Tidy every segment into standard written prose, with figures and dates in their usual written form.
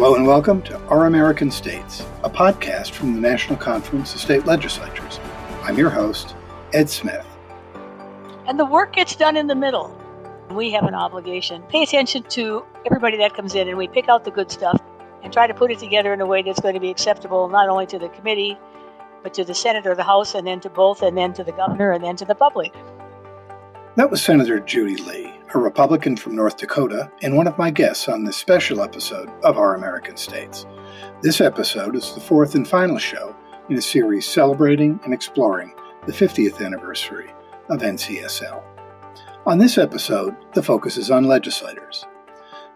Hello and welcome to Our American States, a podcast from the National Conference of State Legislatures. I'm your host, Ed Smith. And the work gets done in the middle. We have an obligation. Pay attention to everybody that comes in, and we pick out the good stuff and try to put it together in a way that's going to be acceptable not only to the committee, but to the Senate or the House, and then to both, and then to the governor, and then to the public. That was Senator Judy Lee, a Republican from North Dakota, and one of my guests on this special episode of Our American States. This episode is the fourth and final show in a series celebrating and exploring the 50th anniversary of NCSL. On this episode, the focus is on legislators.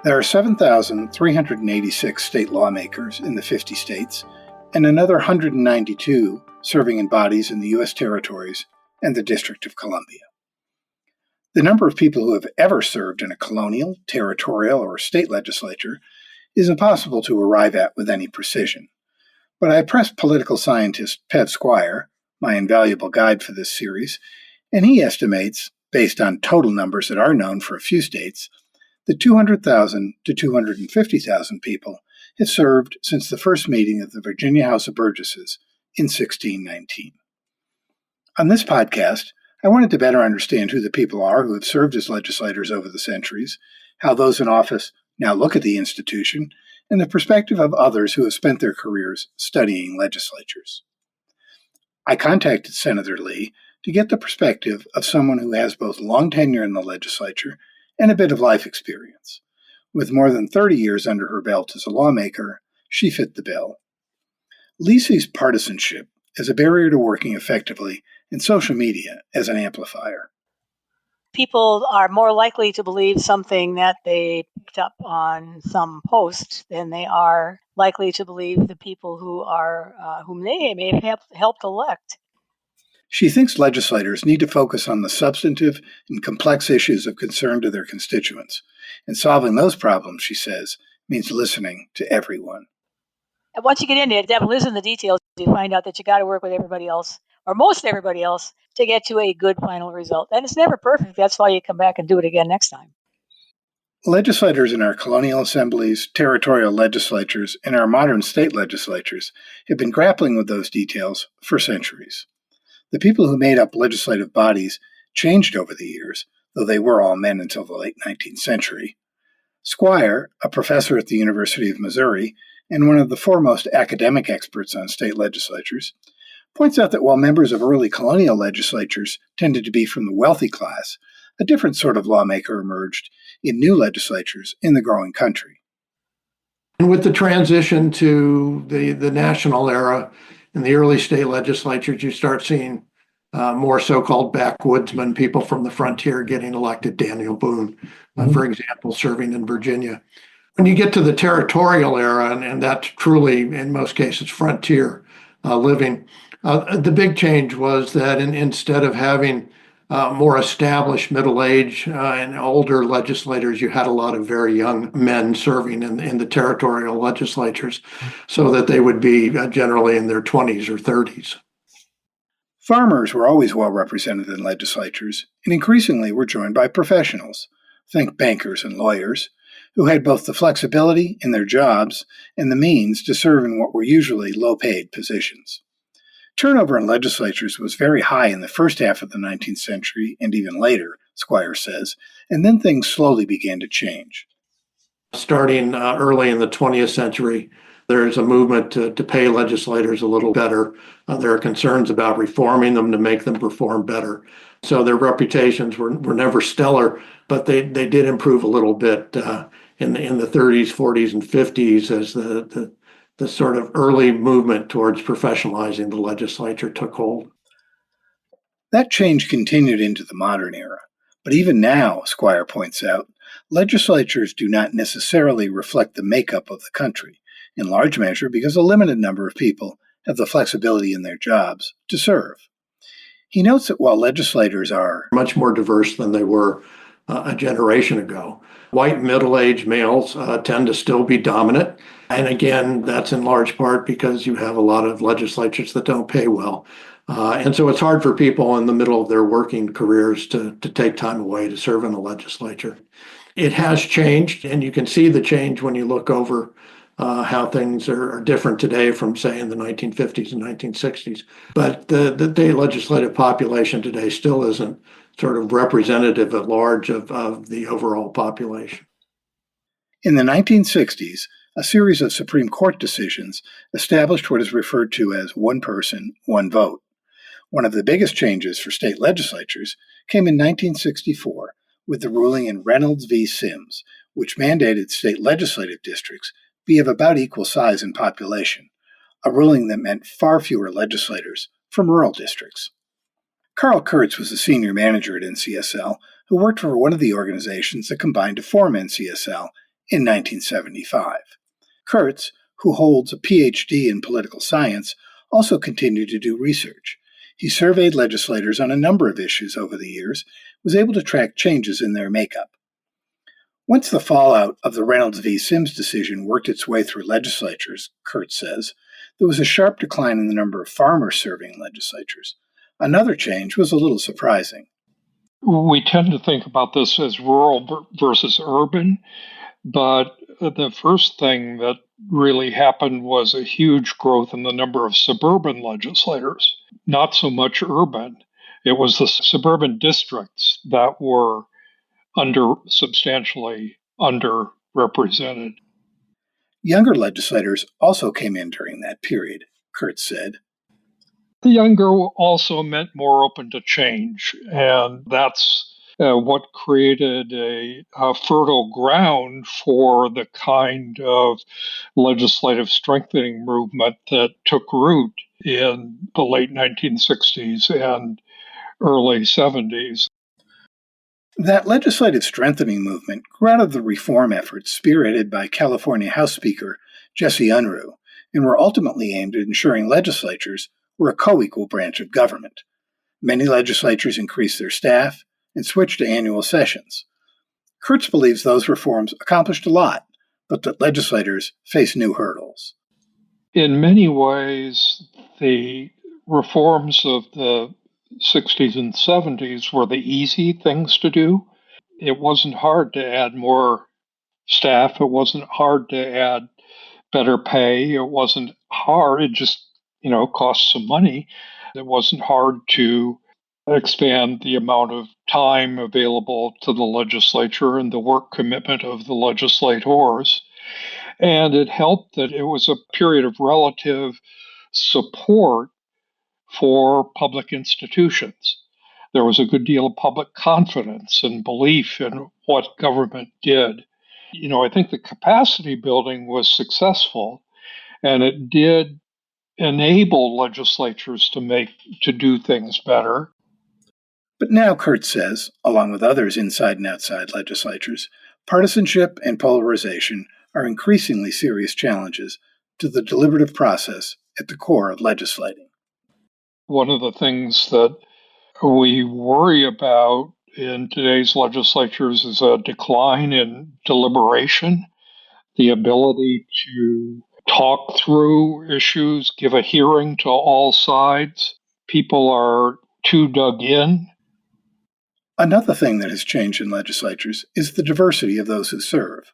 There are 7,386 state lawmakers in the 50 states, and another 192 serving in bodies in the U.S. territories and the District of Columbia. The number of people who have ever served in a colonial, territorial, or state legislature is impossible to arrive at with any precision. But I pressed political scientist Pev Squire, my invaluable guide for this series, and he estimates, based on total numbers that are known for a few states, that 200,000 to 250,000 people have served since the first meeting of the Virginia House of Burgesses in 1619. On this podcast, I wanted to better understand who the people are who have served as legislators over the centuries, how those in office now look at the institution, and the perspective of others who have spent their careers studying legislatures. I contacted Senator Lee to get the perspective of someone who has both long tenure in the legislature and a bit of life experience. With more than 30 years under her belt as a lawmaker, she fit the bill. Lee sees partisanship as a barrier to working effectively and social media as an amplifier. People are more likely to believe something that they picked up on some post than they are likely to believe the people who are whom they may have helped elect. She thinks legislators need to focus on the substantive and complex issues of concern to their constituents, and solving those problems, she says, means listening to everyone. And once you get into it, listen to the details, you find out that you got to work with everybody else, or most everybody else, to get to a good final result. And it's never perfect. That's why you come back and do it again next time. Legislators in our colonial assemblies, territorial legislatures, and our modern state legislatures have been grappling with those details for centuries. The people who made up legislative bodies changed over the years, though they were all men until the late 19th century. Squire, a professor at the University of Missouri and one of the foremost academic experts on state legislatures, points out that while members of early colonial legislatures tended to be from the wealthy class, a different sort of lawmaker emerged in new legislatures in the growing country. And with the transition to the national era, in the early state legislatures, you start seeing more so-called backwoodsmen, people from the frontier getting elected. Daniel Boone, for example, serving in Virginia. When you get to the territorial era, and that's truly, in most cases, frontier living, the big change was that instead of having more established middle-aged and older legislators, you had a lot of very young men serving in the territorial legislatures, so that they would be generally in their 20s or 30s. Farmers were always well represented in legislatures, and increasingly were joined by professionals, think bankers and lawyers, who had both the flexibility in their jobs and the means to serve in what were usually low-paid positions. Turnover in legislatures was very high in the first half of the 19th century and even later, Squire says, and then things slowly began to change. Starting early in the 20th century, there's a movement to pay legislators a little better. There are concerns about reforming them to make them perform better. So their reputations were never stellar, but they did improve a little bit in the 30s, 40s, and 50s as the sort of early movement towards professionalizing the legislature took hold. That change continued into the modern era, but even now, Squire points out, legislatures do not necessarily reflect the makeup of the country, in large measure because a limited number of people have the flexibility in their jobs to serve. He notes that while legislators are much more diverse than they were a generation ago, white middle-aged males tend to still be dominant. And again, that's in large part because you have a lot of legislatures that don't pay well. And so it's hard for people in the middle of their working careers to take time away to serve in the legislature. It has changed, and you can see the change when you look over how things are different today from, say, in the 1950s and 1960s. But the state legislative population today still isn't sort of representative at large of the overall population. In the 1960s, a series of Supreme Court decisions established what is referred to as one person, one vote. One of the biggest changes for state legislatures came in 1964 with the ruling in Reynolds v. Sims, which mandated state legislative districts be of about equal size in population, a ruling that meant far fewer legislators from rural districts. Carl Kurtz was a senior manager at NCSL who worked for one of the organizations that combined to form NCSL in 1975. Kurtz, who holds a PhD in political science, also continued to do research. He surveyed legislators on a number of issues over the years, was able to track changes in their makeup. Once the fallout of the Reynolds v. Sims decision worked its way through legislatures, Kurtz says, there was a sharp decline in the number of farmers serving legislatures. Another change was a little surprising. We tend to think about this as rural versus urban, but the first thing that really happened was a huge growth in the number of suburban legislators, not so much urban. It was the suburban districts that were substantially underrepresented. Younger legislators also came in during that period, Kurtz said. The younger also meant more open to change, and that's what created a fertile ground for the kind of legislative strengthening movement that took root in the late 1960s and early 70s. That legislative strengthening movement grew out of the reform efforts spearheaded by California House Speaker Jesse Unruh and were ultimately aimed at ensuring legislatures were a co-equal branch of government. Many legislatures increased their staff and switched to annual sessions. Kurtz believes those reforms accomplished a lot, but that legislators face new hurdles. In many ways, the reforms of the 60s and 70s were the easy things to do. It wasn't hard to add more staff. It wasn't hard to add better pay. It wasn't hard. It just, cost some money. It wasn't hard to expand the amount of time available to the legislature and the work commitment of the legislators. And it helped that it was a period of relative support for public institutions. There was a good deal of public confidence and belief in what government did. I think the capacity building was successful, and it did enable legislatures to do things better. But now, Kurtz says, along with others inside and outside legislatures, partisanship and polarization are increasingly serious challenges to the deliberative process at the core of legislating. One of the things that we worry about in today's legislatures is a decline in deliberation, the ability to talk through issues, give a hearing to all sides. People are too dug in. Another thing that has changed in legislatures is the diversity of those who serve.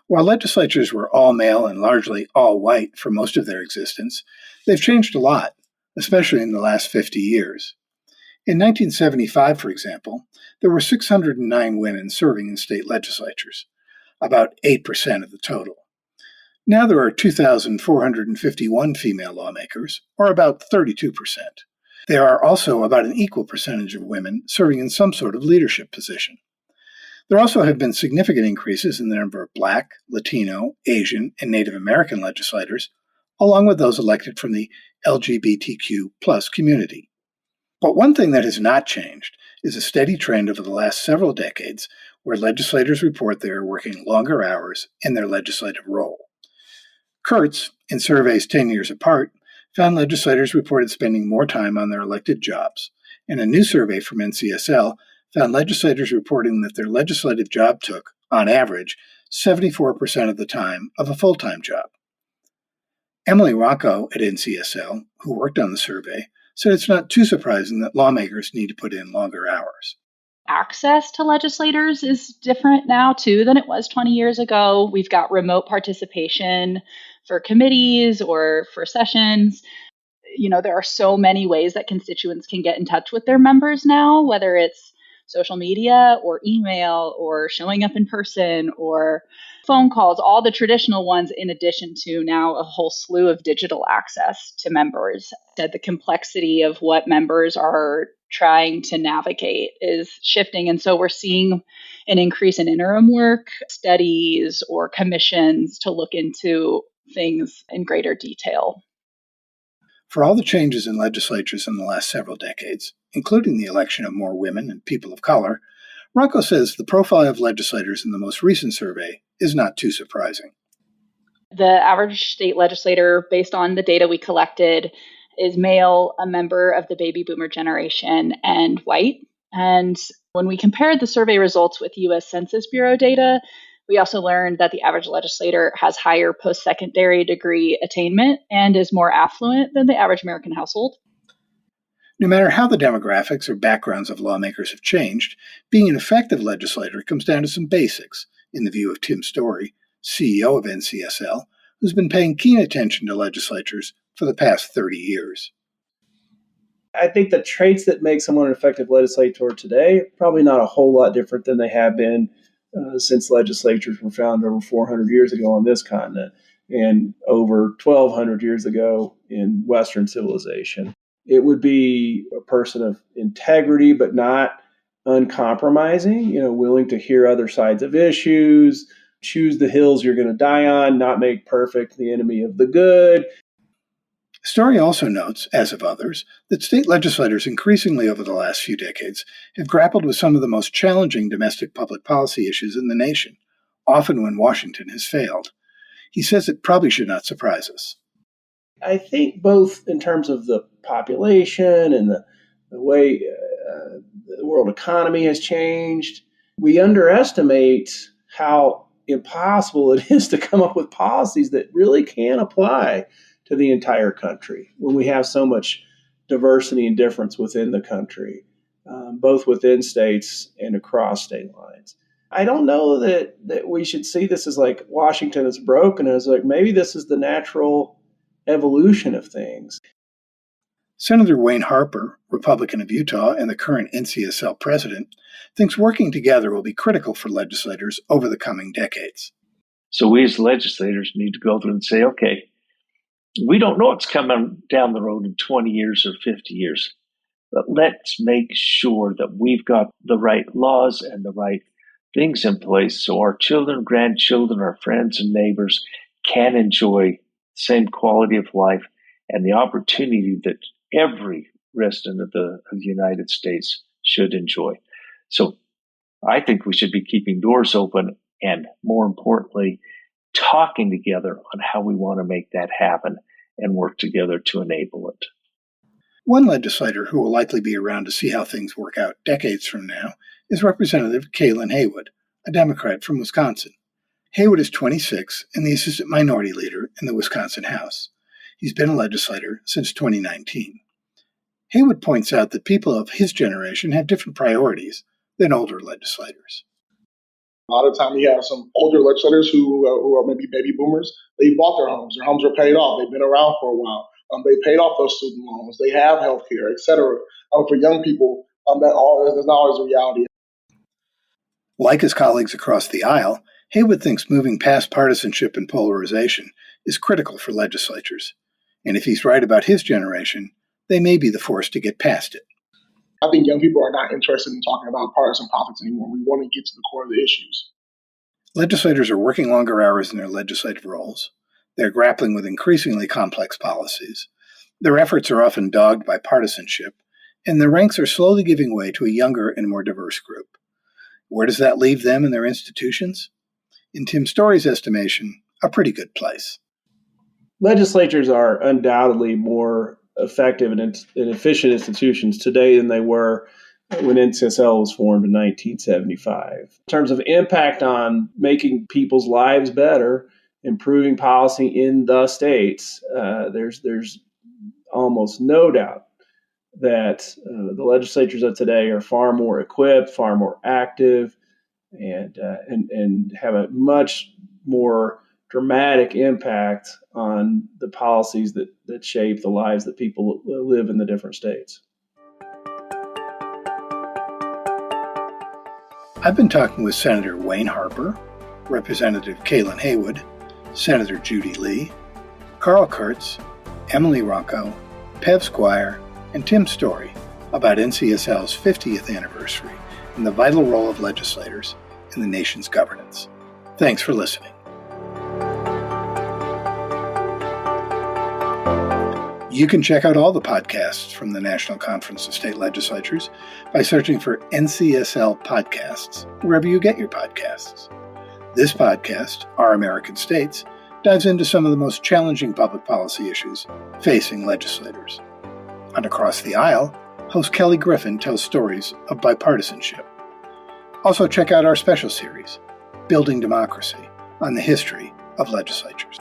While legislatures were all male and largely all white for most of their existence, they've changed a lot, especially in the last 50 years. In 1975, for example, there were 609 women serving in state legislatures, about 8% of the total. Now there are 2,451 female lawmakers, or about 32%. There are also about an equal percentage of women serving in some sort of leadership position. There also have been significant increases in the number of Black, Latino, Asian, and Native American legislators, along with those elected from the LGBTQ+ community. But one thing that has not changed is a steady trend over the last several decades where legislators report they are working longer hours in their legislative role. Kurtz, in surveys 10 years apart, found legislators reported spending more time on their elected jobs, and a new survey from NCSL found legislators reporting that their legislative job took, on average, 74% of the time of a full-time job. Emily Rocco at NCSL, who worked on the survey, said it's not too surprising that lawmakers need to put in longer hours. Access to legislators is different now, too, than it was 20 years ago. We've got remote participation. for committees or for sessions. There are so many ways that constituents can get in touch with their members now, whether it's social media or email or showing up in person or phone calls, all the traditional ones, in addition to now a whole slew of digital access to members. That the complexity of what members are trying to navigate is shifting. And so we're seeing an increase in interim work, studies, or commissions to look into things in greater detail. For all the changes in legislatures in the last several decades, including the election of more women and people of color, Rocco says the profile of legislators in the most recent survey is not too surprising. The average state legislator, based on the data we collected, is male, a member of the baby boomer generation, and white. And when we compared the survey results with U.S. Census Bureau data, we also learned that the average legislator has higher post-secondary degree attainment and is more affluent than the average American household. No matter how the demographics or backgrounds of lawmakers have changed, being an effective legislator comes down to some basics, in the view of Tim Story, CEO of NCSL, who's been paying keen attention to legislatures for the past 30 years. I think the traits that make someone an effective legislator today probably not a whole lot different than they have been since legislatures were founded over 400 years ago on this continent and over 1,200 years ago in Western civilization. It would be a person of integrity, but not uncompromising, willing to hear other sides of issues, choose the hills you're going to die on, not make perfect the enemy of the good. Story also notes, as have others, that state legislators increasingly over the last few decades have grappled with some of the most challenging domestic public policy issues in the nation, often when Washington has failed. He says it probably should not surprise us. I think both in terms of the population and the way the world economy has changed, we underestimate how impossible it is to come up with policies that really can apply to the entire country when we have so much diversity and difference within the country, both within states and across state lines. I don't know that we should see this as like Washington is broken, as like maybe this is the natural evolution of things. Senator Wayne Harper, Republican of Utah and the current NCSL president, thinks working together will be critical for legislators over the coming decades. So we as legislators need to go through and say, okay, we don't know what's coming down the road in 20 years or 50 years, but let's make sure that we've got the right laws and the right things in place so our children, grandchildren, our friends and neighbors can enjoy the same quality of life and the opportunity that every resident of the United States should enjoy. So I think we should be keeping doors open and, more importantly, talking together on how we want to make that happen and work together to enable it. One legislator who will likely be around to see how things work out decades from now is Representative Kaylin Haywood, a Democrat from Wisconsin. Haywood is 26 and the Assistant Minority Leader in the Wisconsin House. He's been a legislator since 2019. Haywood points out that people of his generation have different priorities than older legislators. A lot of time you have some older legislators who are maybe baby boomers. They bought their homes. Their homes are paid off. They've been around for a while. They paid off those student loans. They have health care, et cetera. For young people, that's not always a reality. Like his colleagues across the aisle, Haywood thinks moving past partisanship and polarization is critical for legislatures. And if he's right about his generation, they may be the force to get past it. I think young people are not interested in talking about partisan politics anymore. We want to get to the core of the issues. Legislators are working longer hours in their legislative roles. They're grappling with increasingly complex policies. Their efforts are often dogged by partisanship, and their ranks are slowly giving way to a younger and more diverse group. Where does that leave them and their institutions? In Tim Story's estimation, a pretty good place. Legislatures are undoubtedly more effective and efficient institutions today than they were when NCSL was formed in 1975. In terms of impact on making people's lives better, improving policy in the states, there's almost no doubt that the legislatures of today are far more equipped, far more active, and have a much more dramatic impact on the policies that shape the lives that people live in the different states. I've been talking with Senator Wayne Harper, Representative Kaylin Haywood, Senator Judy Lee, Carl Kurtz, Emily Ronco, Pev Squire, and Tim Story about NCSL's 50th anniversary and the vital role of legislators in the nation's governance. Thanks for listening. You can check out all the podcasts from the National Conference of State Legislatures by searching for NCSL Podcasts wherever you get your podcasts. This podcast, Our American States, dives into some of the most challenging public policy issues facing legislators. And Across the Aisle, host Kelly Griffin tells stories of bipartisanship. Also check out our special series, Building Democracy, on the history of legislatures.